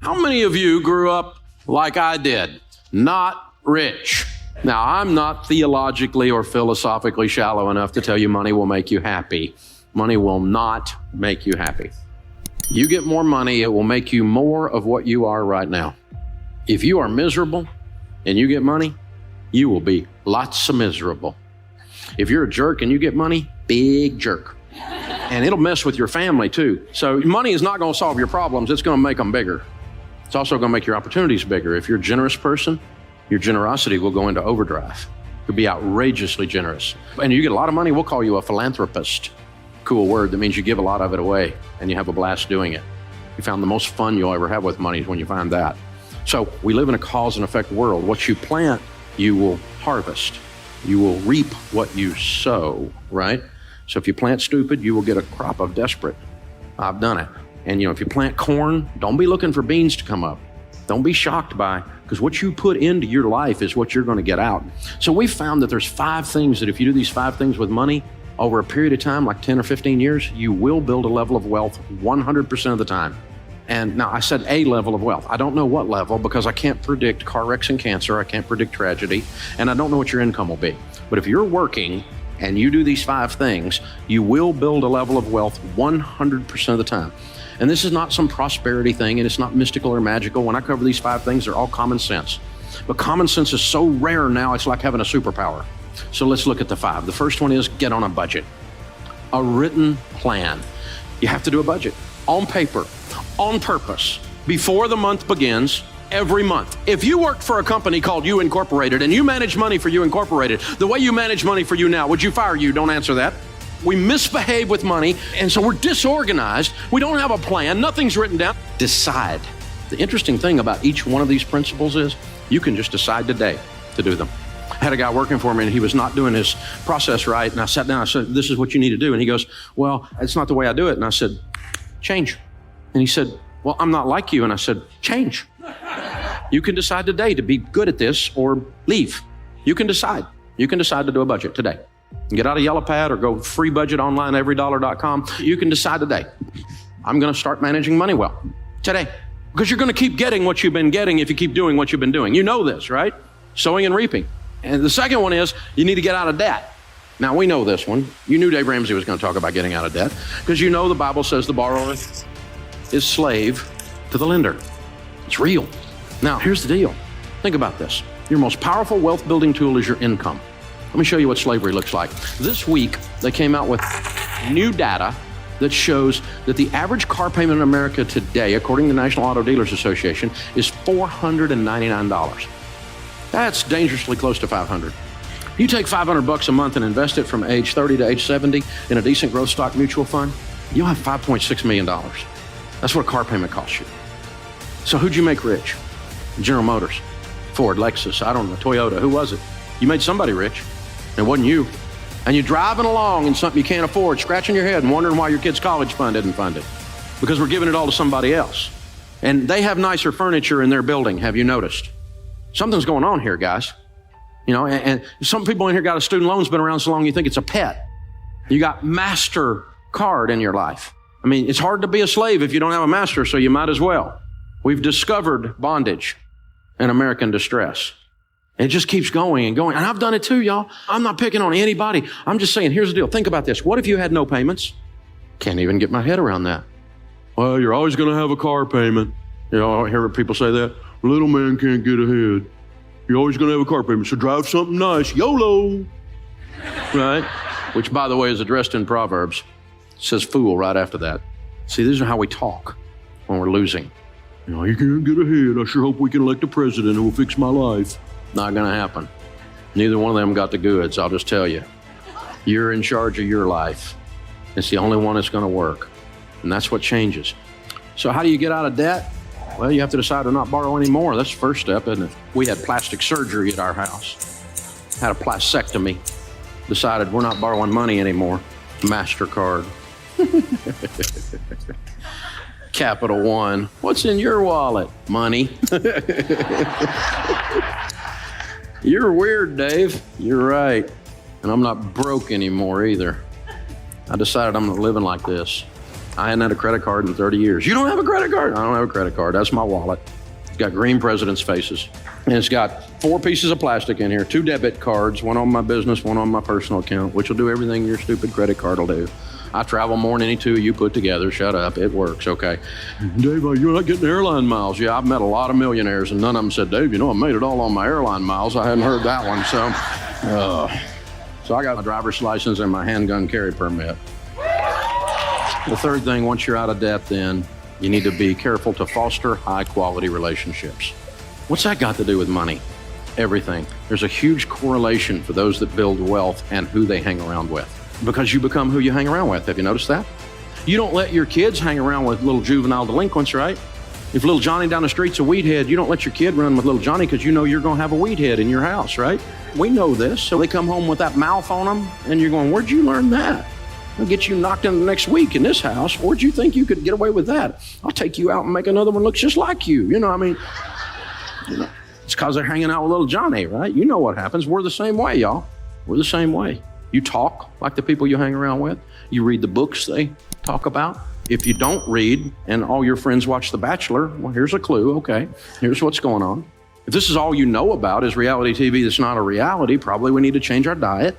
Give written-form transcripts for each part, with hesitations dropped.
How many of you grew up like I did? Not rich. Now, I'm not theologically or philosophically shallow enough to tell you money will make you happy. Money will not make you happy. You get more money, it will make you more of what you are right now. If you are miserable and you get money, you will be lots of miserable. If you're a jerk and you get money, big jerk. And it'll mess with your family too. So money is not going to solve your problems, it's going to make them bigger. It's also going to make your opportunities bigger. If you're a generous person, your generosity will go into overdrive. You'll be outrageously generous. And you get a lot of money, we'll call you a philanthropist. Cool word that means you give a lot of it away and you have a blast doing it. You found the most fun you'll ever have with money is when you find that. So we live in a cause and effect world. What you plant, you will harvest. You will reap what you sow, right? So if you plant stupid, you will get a crop of desperate. I've done it. And if you plant corn, don't be looking for beans to come up. Don't be shocked because what you put into your life is what you're going to get out. So we found that there's 5 things that if you do these 5 things with money, over a period of time, like 10 or 15 years, you will build a level of wealth 100% of the time. And now I said a level of wealth. I don't know what level because I can't predict car wrecks and cancer. I can't predict tragedy. And I don't know what your income will be. But if you're working and you do these 5 things, you will build a level of wealth 100% of the time. And this is not some prosperity thing, and it's not mystical or magical. When I cover these 5 things, they're all common sense. But common sense is so rare now, it's like having a superpower. So let's look at the 5. The first one is get on a budget. A written plan. You have to do a budget on paper, on purpose, before the month begins, every month. If you worked for a company called You Incorporated and you manage money for You Incorporated, the way you manage money for you now, would you fire you? Don't answer that. We misbehave with money, and so we're disorganized. We don't have a plan. Nothing's written down. Decide. The interesting thing about each one of these principles is you can just decide today to do them. I had a guy working for me, and he was not doing his process right, and I sat down, I said, this is what you need to do. And he goes, well, it's not the way I do it. And I said, change. And he said, well, I'm not like you. And I said, change. You can decide today to be good at this or leave. You can decide. You can decide to do a budget today. Get out a yellow pad or go free budget online, everydollar.com. You can decide today. I'm going to start managing money well today because you're going to keep getting what you've been getting if you keep doing what you've been doing. You know this, right? Sowing and reaping. And the second one is you need to get out of debt. Now, we know this one. You knew Dave Ramsey was going to talk about getting out of debt because you know the Bible says the borrower is slave to the lender. It's real. Now, here's the deal. Think about this. Your most powerful wealth building tool is your income. Let me show you what slavery looks like. This week, they came out with new data that shows that the average car payment in America today, according to the National Auto Dealers Association, is $499. That's dangerously close to $500. You take $500 a month and invest it from age 30 to age 70 in a decent growth stock mutual fund, you'll have $5.6 million. That's what a car payment costs you. So who'd you make rich? General Motors, Ford, Lexus, I don't know, Toyota, who was it? You made somebody rich. It wasn't you. And you're driving along in something you can't afford, scratching your head and wondering why your kid's college fund isn't funded. Because we're giving it all to somebody else. And they have nicer furniture in their building, have you noticed? Something's going on here, guys. And some people in here got a student loan's been around so long you think it's a pet. You got MasterCard in your life. I mean, it's hard to be a slave if you don't have a master, so you might as well. We've discovered bondage and American distress. It just keeps going and going. And I've done it too, y'all. I'm not picking on anybody. I'm just saying, here's the deal. Think about this. What if you had no payments? Can't even get my head around that. Well, you're always going to have a car payment. I hear people say that. Little man can't get ahead. You're always going to have a car payment, so drive something nice. YOLO. Right? Which, by the way, is addressed in Proverbs. It says fool right after that. See, these are how we talk when we're losing. You can't get ahead. I sure hope we can elect a president who will fix my life. Not going to happen. Neither one of them got the goods, I'll just tell you. You're in charge of your life. It's the only one that's going to work. And that's what changes. So how do you get out of debt? Well, you have to decide to not borrow anymore. That's the first step, isn't it? We had plastic surgery at our house. Had a plastectomy. Decided we're not borrowing money anymore. MasterCard. Capital One. What's in your wallet? Money. You're weird, Dave. You're right. And I'm not broke anymore either. I decided I'm not living like this. I hadn't had a credit card in 30 years. You don't have a credit card? I don't have a credit card. That's my wallet. It's got green presidents' faces. And it's got 4 pieces of plastic in here, 2 debit cards, one on my business, one on my personal account, which will do everything your stupid credit card will do. I travel more than any 2 you put together. Shut up. It works, okay? Dave, you're not getting airline miles. Yeah, I've met a lot of millionaires, and none of them said, Dave, I made it all on my airline miles. I hadn't heard that one, so I got my driver's license and my handgun carry permit. The third thing, once you're out of debt, then you need to be careful to foster high-quality relationships. What's that got to do with money? Everything. There's a huge correlation for those that build wealth and who they hang around with, because you become who you hang around with. Have you noticed that? You don't let your kids hang around with little juvenile delinquents, right? If little Johnny down the street's a weed head, you don't let your kid run with little Johnny because you know you're going to have a weed head in your house, right? We know this. So they come home with that mouth on them, and you're going, where'd you learn that? I'll get you knocked in the next week in this house. Where'd you think you could get away with that? I'll take you out and make another one look just like you. It's because they're hanging out with little Johnny, right? You know what happens. We're the same way, y'all. We're the same way. You talk like the people you hang around with. You read the books they talk about. If you don't read and all your friends watch The Bachelor, well, here's a clue. Okay, here's what's going on. If this is all you know about is reality TV that's not a reality, probably we need to change our diet,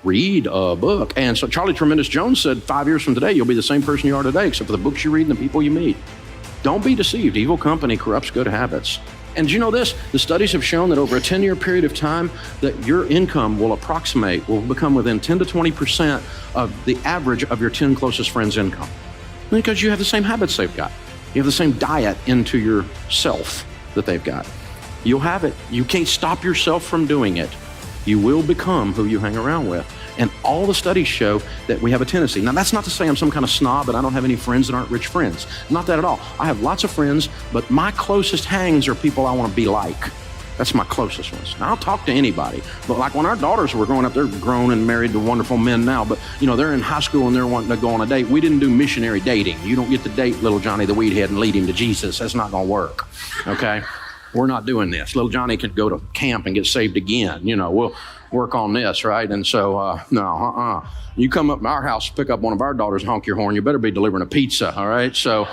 Read a book. And so Charlie Tremendous Jones said 5 years from today, you'll be the same person you are today, except for the books you read and the people you meet. Don't be deceived. Evil company corrupts good habits. And do you know this? The studies have shown that over a 10-year period of time that your income will become within 10 to 20% of the average of your 10 closest friends' income. Because you have the same habits they've got. You have the same diet into yourself that they've got. You'll have it. You can't stop yourself from doing it. You will become who you hang around with. And all the studies show that we have a tendency. Now, that's not to say I'm some kind of snob and I don't have any friends that aren't rich friends. Not that at all. I have lots of friends, but my closest hangs are people I want to be like. That's my closest ones. Now, I'll talk to anybody. But like when our daughters were growing up, they're grown and married to wonderful men now, but they're in high school and they're wanting to go on a date. We didn't do missionary dating. You don't get to date little Johnny the weed head and lead him to Jesus. That's not going to work, okay? We're not doing this. Little Johnny could go to camp and get saved again. We'll work on this, right? And so, no. You come up to our house, pick up one of our daughters, honk your horn, you better be delivering a pizza, all right? So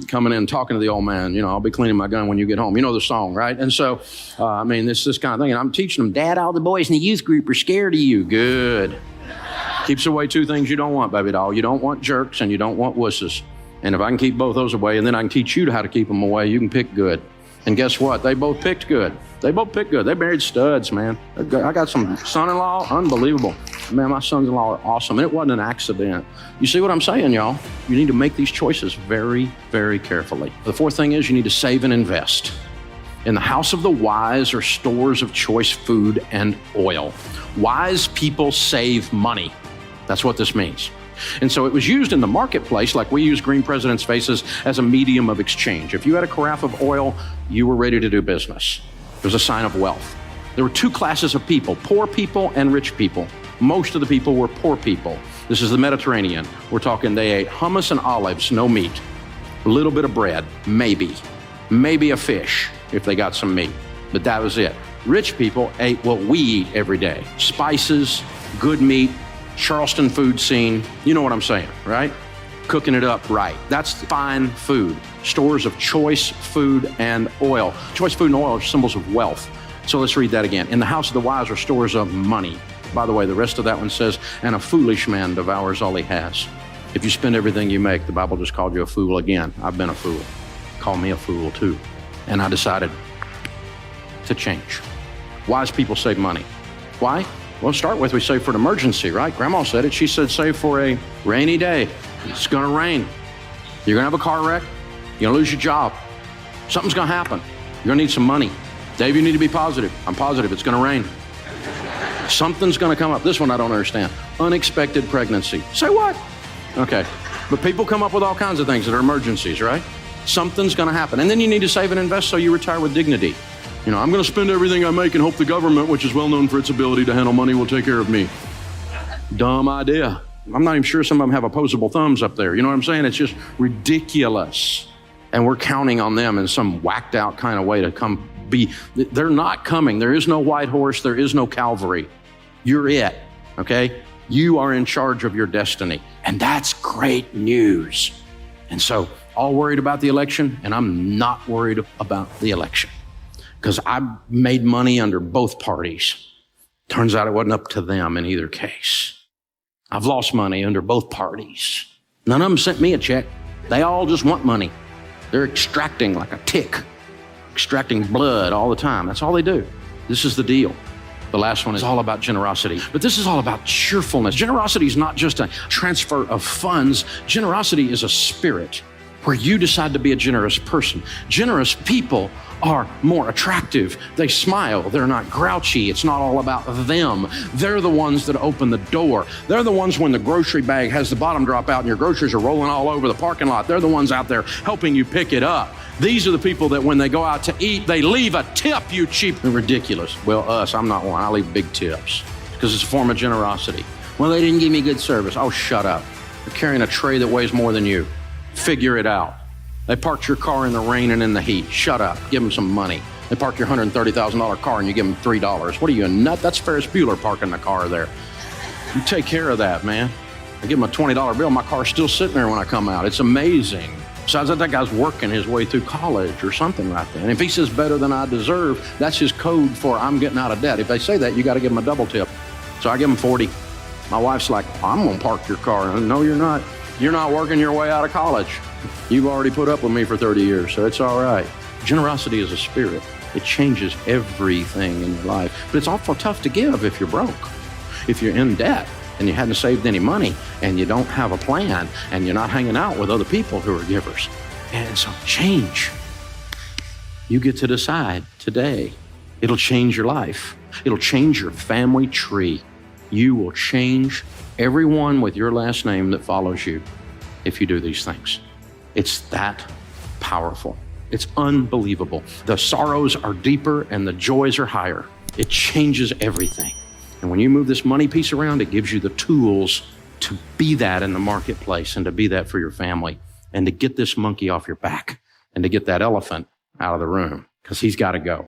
coming in, talking to the old man, I'll be cleaning my gun when you get home. You know the song, right? And so, this kind of thing. And I'm teaching them, Dad, all the boys in the youth group are scared of you. Good. Keeps away 2 things you don't want, baby doll. You don't want jerks and you don't want wusses. And if I can keep both those away, and then I can teach you how to keep them away, you can pick good. And guess what? They both picked good. They married studs, man. I got some son-in-law, unbelievable. Man, my sons-in-law are awesome. And it wasn't an accident. You see what I'm saying, y'all? You need to make these choices very, very carefully. The 4th thing is you need to save and invest. In the house of the wise are stores of choice food and oil. Wise people save money. That's what this means. And so it was used in the marketplace, like we use green presidents' faces, as a medium of exchange. If you had a carafe of oil, you were ready to do business. It was a sign of wealth. There were 2 classes of people, poor people and rich people. Most of the people were poor people. This is the Mediterranean. We're talking they ate hummus and olives, no meat, a little bit of bread, maybe a fish if they got some meat, but that was it. Rich people ate what we eat every day, spices, good meat, Charleston food scene. You know what I'm saying, right? Cooking it up right. That's fine food. Stores of choice food and oil. Choice food and oil are symbols of wealth. So let's read that again. In the house of the wise are stores of money. By the way, the rest of that one says, and a foolish man devours all he has. If you spend everything you make, the Bible just called you a fool again. I've been a fool. Call me a fool too. And I decided to change. Wise people save money. Why? Well, to start with, we save for an emergency, right? Grandma said it. She said, save for a rainy day. It's going to rain. You're going to have a car wreck. You're going to lose your job. Something's going to happen. You're going to need some money. Dave, you need to be positive. I'm positive. It's going to rain. Something's going to come up. This one I don't understand. Unexpected pregnancy. Say what? Okay. But people come up with all kinds of things that are emergencies, right? Something's going to happen. And then you need to save and invest so you retire with dignity. I'm going to spend everything I make and hope the government, which is well known for its ability to handle money, will take care of me. Dumb idea. I'm not even sure some of them have opposable thumbs up there. You know what I'm saying? It's just ridiculous. And we're counting on them in some whacked out kind of way to come be. They're not coming. There is no white horse. There is no Calvary. You're it, okay? You are in charge of your destiny. And that's great news. And so, all worried about the election, and I'm not worried about the election because I made money under both parties. Turns out it wasn't up to them in either case. I've lost money under both parties. None of them sent me a check. They all just want money. They're extracting like a tick, extracting blood all the time. That's all they do. This is the deal. The last one is all about generosity, but this is all about cheerfulness. Generosity is not just a transfer of funds. Generosity is a spirit where you decide to be a generous person. Generous people are more attractive. They smile. They're not grouchy. It's not all about them. They're the ones that open the door. They're the ones when the grocery bag has the bottom drop out and your groceries are rolling all over the parking lot. They're the ones out there helping you pick it up. These are the people that when they go out to eat, they leave a tip, you cheap and ridiculous. Well, I'm not one. I leave big tips because it's a form of generosity. Well, they didn't give me good service. Oh, shut up. They're carrying a tray that weighs more than you. Figure it out. They parked your car in the rain and in the heat. Shut up. Give them some money. They park your $130,000 car and you give them $3. What are you, a nut? That's Ferris Bueller parking the car there. You take care of that, man. I give them a $20 bill. My car's still sitting there when I come out. It's amazing. Besides that guy's working his way through college or something like that. And if he says better than I deserve, that's his code for I'm getting out of debt. If they say that, you got to give them a double tip. So I give them 40. My wife's like, I'm going to park your car. No, you're not. You're not working your way out of college. You've already put up with me for 30 years, so it's all right. Generosity is a spirit. It changes everything in your life. But it's awful tough to give if you're broke, if you're in debt, and you hadn't saved any money, and you don't have a plan, and you're not hanging out with other people who are givers. And so change. You get to decide today. It'll change your life. It'll change your family tree. You will change everyone with your last name that follows you if you do these things. It's that powerful. It's unbelievable. The sorrows are deeper and the joys are higher. It changes everything. And when you move this money piece around, it gives you the tools to be that in the marketplace and to be that for your family and to get this monkey off your back and to get that elephant out of the room because he's got to go.